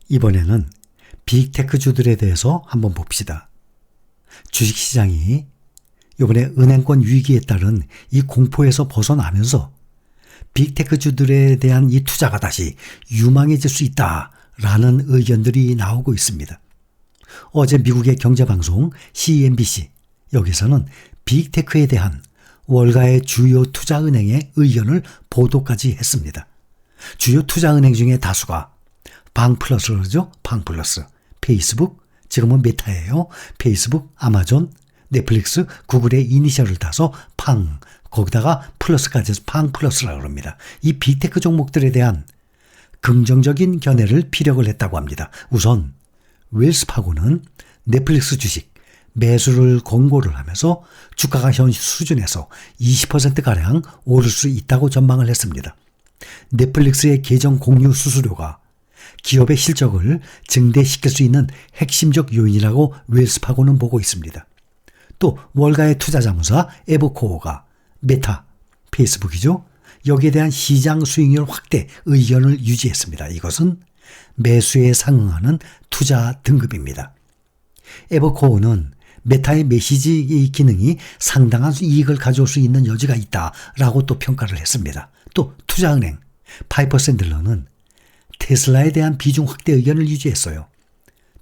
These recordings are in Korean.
이번에는 빅테크주들에 대해서 한번 봅시다. 주식시장이 이번에 은행권 위기에 따른 이 공포에서 벗어나면서 빅테크주들에 대한 이 투자가 다시 유망해질 수 있다라는 의견들이 나오고 있습니다. 어제 미국의 경제방송 CNBC 여기서는 빅테크에 대한 월가의 주요 투자은행의 의견을 보도까지 했습니다. 주요 투자은행 중에 다수가 방플러스죠. 방플러스, 페이스북, 지금은 메타예요. 페이스북, 아마존, 넷플릭스, 구글의 이니셜을 따서 팡, 거기다가 플러스까지 해서 팡플러스라고 합니다. 이 빅테크 종목들에 대한 긍정적인 견해를 피력을 했다고 합니다. 우선 웰스파고는 넷플릭스 주식 매수를 권고를 하면서 주가가 현 수준에서 20%가량 오를 수 있다고 전망을 했습니다. 넷플릭스의 계정 공유 수수료가 기업의 실적을 증대시킬 수 있는 핵심적 요인이라고 웰스파고는 보고 있습니다. 또 월가의 투자자문사 에버코어가 메타, 페이스북이죠. 여기에 대한 시장 수익률 확대 의견을 유지했습니다. 이것은 매수에 상응하는 투자 등급입니다. 에버코어는 메타의 메시지 기능이 상당한 이익을 가져올 수 있는 여지가 있다라고 또 평가를 했습니다. 또 투자은행 파이퍼 샌들러는 테슬라에 대한 비중 확대 의견을 유지했어요.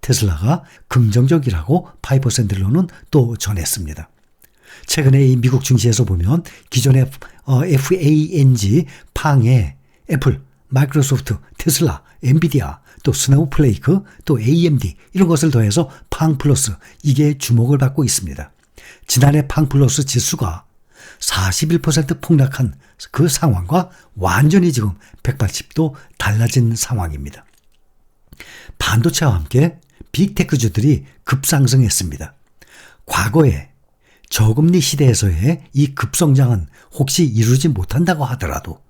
테슬라가 긍정적이라고 파이퍼 샌들러는 또 전했습니다. 최근에 이 미국 증시에서 보면 기존의 FANG, 팡의 애플, 마이크로소프트, 테슬라, 엔비디아, 또 스노우플레이크, 또 AMD 이런 것을 더해서 팡플러스 이게 주목을 받고 있습니다. 지난해 팡플러스 지수가 41% 폭락한 그 상황과 완전히 지금 180도 달라진 상황입니다. 반도체와 함께 빅테크주들이 급상승했습니다. 과거에 저금리 시대에서의 이 급성장은 혹시 이루지 못한다고 하더라도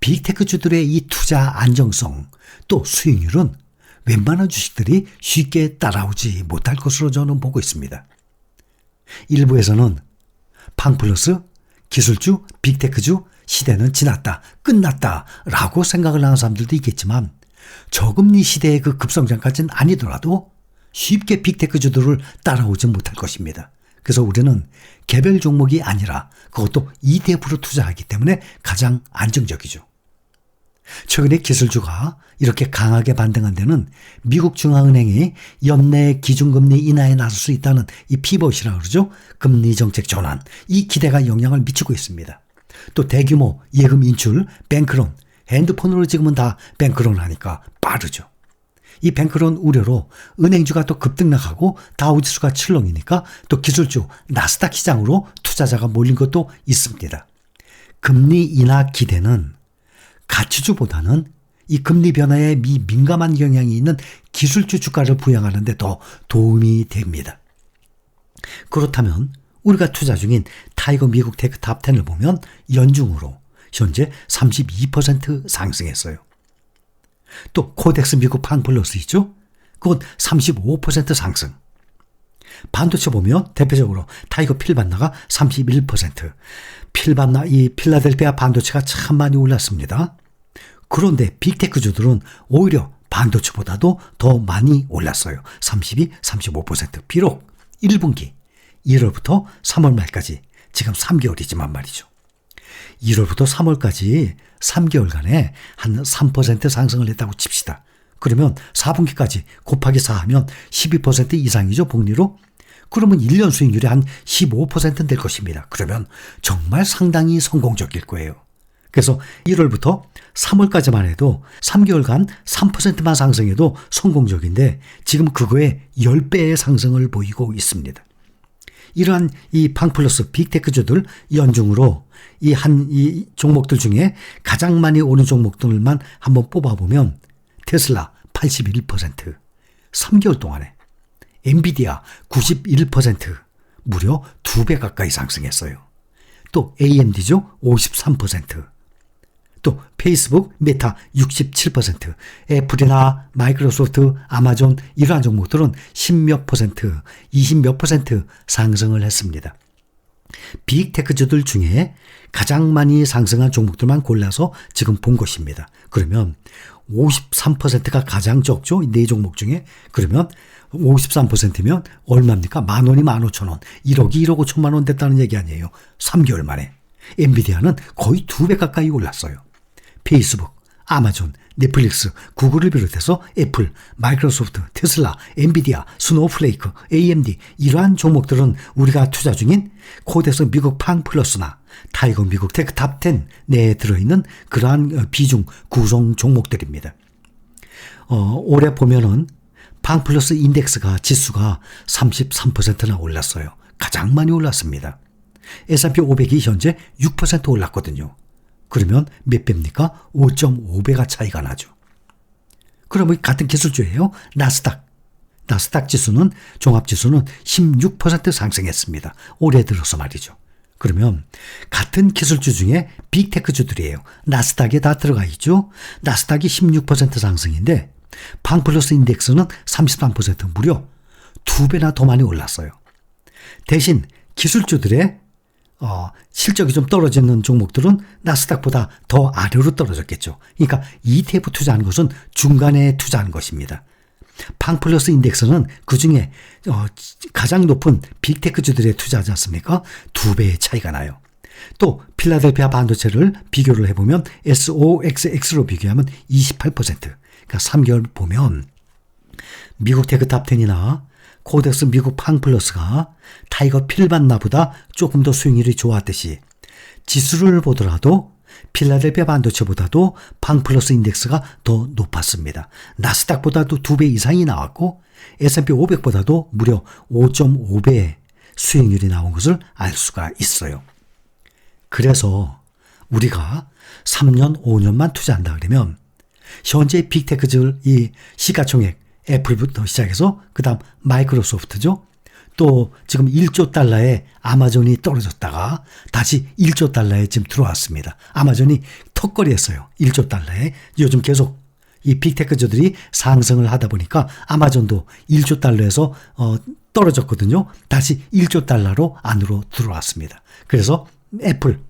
빅테크주들의 이 투자 안정성 또 수익률은 웬만한 주식들이 쉽게 따라오지 못할 것으로 저는 보고 있습니다. 일부에서는 팡플러스, 기술주, 빅테크주 시대는 지났다, 끝났다 라고 생각을 하는 사람들도 있겠지만 저금리 시대의 그 급성장까지는 아니더라도 쉽게 빅테크주들을 따라오지 못할 것입니다. 그래서 우리는 개별 종목이 아니라 그것도 ETF로 투자하기 때문에 가장 안정적이죠. 최근에 기술주가 이렇게 강하게 반등한 데는 미국 중앙은행이 연내 기준금리 인하에 나설 수 있다는 이 피벗이라고 그러죠. 금리 정책 전환, 이 기대가 영향을 미치고 있습니다. 또 대규모 예금 인출, 뱅크론, 핸드폰으로 지금은 다 뱅크론 하니까 빠르죠. 이 뱅크론 우려로 은행주가 또 급등락하고 다우지수가 출렁이니까 또 기술주 나스닥 시장으로 투자자가 몰린 것도 있습니다. 금리 인하 기대는 가치주보다는 이 금리 변화에 민감한 경향이 있는 기술주 주가를 부양하는 데 더 도움이 됩니다. 그렇다면 우리가 투자 중인 타이거 미국 테크 탑10을 보면 연중으로 현재 32% 상승했어요. 또 코덱스 미국 팡플러스 있죠? 그건 35% 상승. 반도체 보면 대표적으로 타이거 필반나가 31%. 필반나 이 필라델피아 반도체가 참 많이 올랐습니다. 그런데 빅테크주들은 오히려 반도체보다도 더 많이 올랐어요. 32, 35%. 비록 1분기 1월부터 3월 말까지 지금 3개월이지만 말이죠. 1월부터 3월까지 3개월간에 한 3% 상승을 했다고 칩시다. 그러면 4분기까지 곱하기 4하면 12% 이상이죠, 복리로. 그러면 1년 수익률이 한 15%는 될 것입니다. 그러면 정말 상당히 성공적일 거예요. 그래서 1월부터 3월까지만 해도 3개월간 3%만 상승해도 성공적인데 지금 그거에 10배의 상승을 보이고 있습니다. 이러한 이 팡플러스 빅테크주들 연중으로 이 종목들 중에 가장 많이 오른 종목들만 한번 뽑아보면 테슬라 81%, 3개월 동안에 엔비디아 91%, 무려 2배 가까이 상승했어요. 또 AMD죠 53%, 또 페이스북, 메타 67%, 애플이나 마이크로소프트, 아마존 이러한 종목들은 10몇 %, 20몇 % 상승을 했습니다. 빅테크주들 중에 가장 많이 상승한 종목들만 골라서 지금 본 것입니다. 그러면 53%가 가장 적죠. 이 네 종목 중에. 그러면 53%면 얼마입니까? 10,000원이 15,000원. 1억이 1억 5천만 원 됐다는 얘기 아니에요. 3개월 만에. 엔비디아는 거의 2배 가까이 올랐어요. 페이스북, 아마존, 넷플릭스, 구글을 비롯해서 애플, 마이크로소프트, 테슬라, 엔비디아, 스노우플레이크, AMD 이러한 종목들은 우리가 투자 중인 코덱스 미국 팡플러스나 타이거 미국 테크 탑10 내에 들어있는 그러한 비중 구성 종목들입니다. 올해 보면은 팡플러스 인덱스가 지수가 33%나 올랐어요. 가장 많이 올랐습니다. S&P 500이 현재 6% 올랐거든요. 그러면 몇 배입니까? 5.5배가 차이가 나죠. 그러면 같은 기술주예요. 나스닥 지수는 종합지수는 16% 상승했습니다. 올해 들어서 말이죠. 그러면 같은 기술주 중에 빅테크주들이에요. 나스닥에 다 들어가 있죠. 나스닥이 16% 상승인데 팡플러스 인덱스는 33% 무려 2배나 더 많이 올랐어요. 대신 기술주들의 실적이 좀 떨어지는 종목들은 나스닥보다 더 아래로 떨어졌겠죠. 그러니까 ETF 투자하는 것은 중간에 투자하는 것입니다. 팡플러스 인덱스는 그중에 가장 높은 빅테크주들에 투자하지 않습니까? 2배의 차이가 나요. 또 필라델피아 반도체를 비교를 해보면 SOXX로 비교하면 28%. 그러니까 3개월 보면 미국 테크 탑10이나 코덱스 미국 팡플러스가 타이거 필반나보다 조금 더 수익률이 좋았듯이 지수를 보더라도 필라델피아 반도체보다도 팡플러스 인덱스가 더 높았습니다. 나스닥보다도 2배 이상이 나왔고 S&P 500보다도 무려 5.5배의 수익률이 나온 것을 알 수가 있어요. 그래서 우리가 3년, 5년만 투자한다 그러면 현재 빅테크들 이 시가총액 애플부터 시작해서 그 다음 마이크로소프트죠. 또 지금 1조 달러에 아마존이 떨어졌다가 다시 1조 달러에 지금 들어왔습니다. 아마존이 턱걸이 했어요. 1조 달러에. 요즘 계속 이 빅테크주들이 상승을 하다 보니까 아마존도 1조 달러에서 떨어졌거든요. 다시 1조 달러로 안으로 들어왔습니다. 그래서 애플,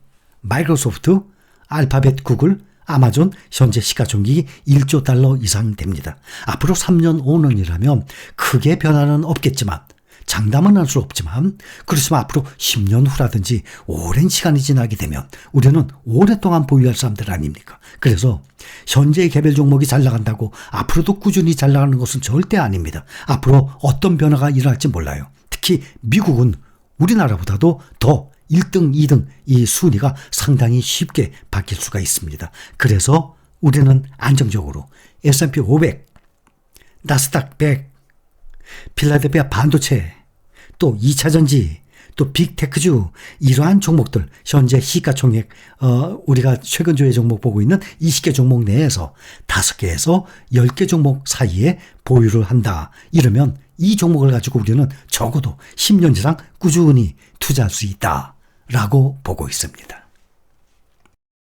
마이크로소프트, 알파벳, 구글, 아마존 현재 시가총액이 1조 달러 이상 됩니다. 앞으로 3년, 5년이라면 크게 변화는 없겠지만 장담은 할 수 없지만 그렇지만 앞으로 10년 후라든지 오랜 시간이 지나게 되면 우리는 오랫동안 보유할 사람들 아닙니까? 그래서 현재의 개별 종목이 잘 나간다고 앞으로도 꾸준히 잘 나가는 것은 절대 아닙니다. 앞으로 어떤 변화가 일어날지 몰라요. 특히 미국은 우리나라보다도 더 1등, 2등 이 순위가 상당히 쉽게 바뀔 수가 있습니다. 그래서 우리는 안정적으로 S&P 500, 나스닥 100, 필라델피아 반도체, 또 2차전지, 또 빅테크주 이러한 종목들 현재 시가총액 우리가 최근 조회 종목 보고 있는 20개 종목 내에서 5개에서 10개 종목 사이에 보유를 한다. 이러면 이 종목을 가지고 우리는 적어도 10년 이상 꾸준히 투자할 수 있다라고 보고 있습니다.